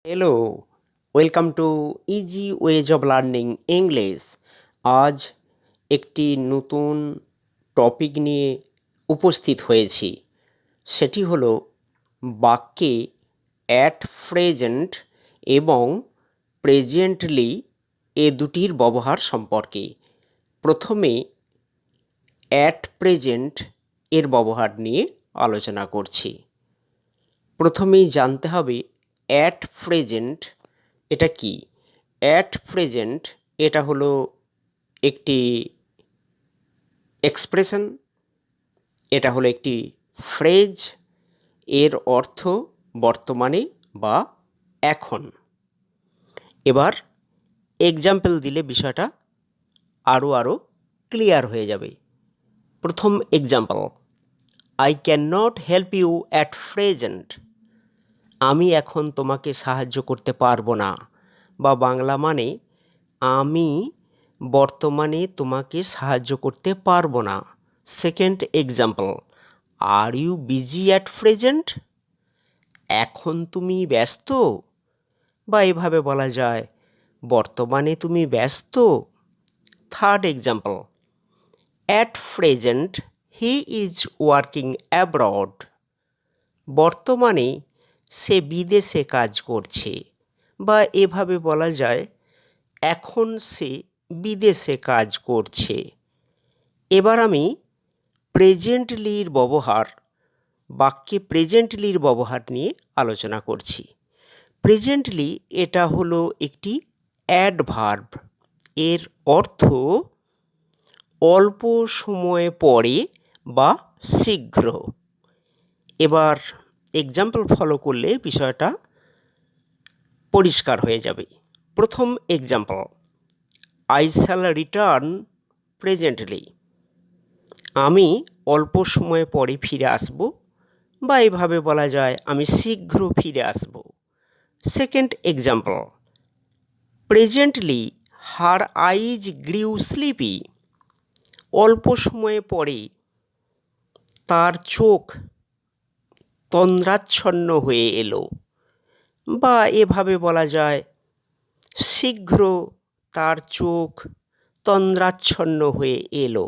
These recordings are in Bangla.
Hello, welcome to easy ways of learning English. আজ একটি নতুন টপিক নিয়ে উপস্থিত হয়েছি। সেটি হলো বাক্যে অ্যাট প্রেজেন্ট এবং প্রেজেন্টলি এ দুটির ব্যবহার সম্পর্কে। প্রথমে অ্যাট প্রেজেন্ট এর ব্যবহার নিয়ে আলোচনা করছি। প্রথমেই জানতে হবে অ্যাট প্রেজেন্ট এটা কি। অ্যাট প্রেজেন্ট এটা হলো একটি এক্সপ্রেশন, এটা হলো একটি ফ্রেজ। এর অর্থ বর্তমানে বা এখন। এবার এক্সাম্পল দিলে বিষয়টা আরও ক্লিয়ার হয়ে যাবে। প্রথম example, I can not help you at present. আমি এখন তোমাকে সাহায্য করতে পারবো না, বা বাংলা মানে আমি বর্তমানে তোমাকে সাহায্য করতে পারবো না। Second example, are you busy at present. এখন তুমি ব্যস্ত, বা এভাবে বলা যায় বর্তমানে তুমি ব্যস্ত। Third example, at present he is working abroad. বর্তমানে সে বিদেশে কাজ করছে, বা এভাবে বলা যায় এখন সে বিদেশে কাজ করছে। এবার আমি প্রেজেন্টলির ব্যবহার, বাক্যে প্রেজেন্টলির ব্যবহার নিয়ে আলোচনা করছি। প্রেজেন্টলি এটা হলো একটি অ্যাডভার্ব। এর অর্থ অল্প সময় পরে বা শীঘ্র। এবার এক্সাম্পল ফলো করলে বিষয়টা পরিষ্কার হয়ে যাবে। প্রথম example, I shall return presently. আমি অল্প সময় পরে ফিরে আসব, বা এভাবে বলা যায় আমি শীঘ্র ফিরে আসব। সেকেন্ড এক্সাম্পল, প্রেজেন্টলি হার আইজ গ্রিউ স্লিপি। অল্প সময় পরে তার চোখ তন্দ্রাচ্ছন্ন হয়ে এলো, বা এভাবে বলা যায় শীঘ্র তার চোখ তন্দ্রাচ্ছন্ন হয়ে এলো।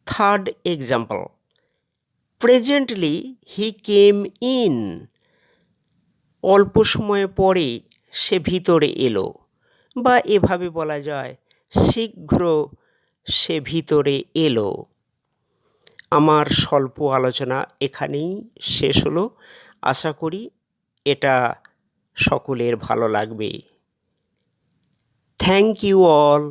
Third example, presently he came in. অল্প সময় পরে সে ভিতরে এলো, বা এভাবে বলা যায় শীঘ্র সে ভিতরে এলো। আমার স্বল্প আলোচনা এখানেই শেষ হলো। আশা করি এটা সকলের ভালো লাগবে। Thank you all.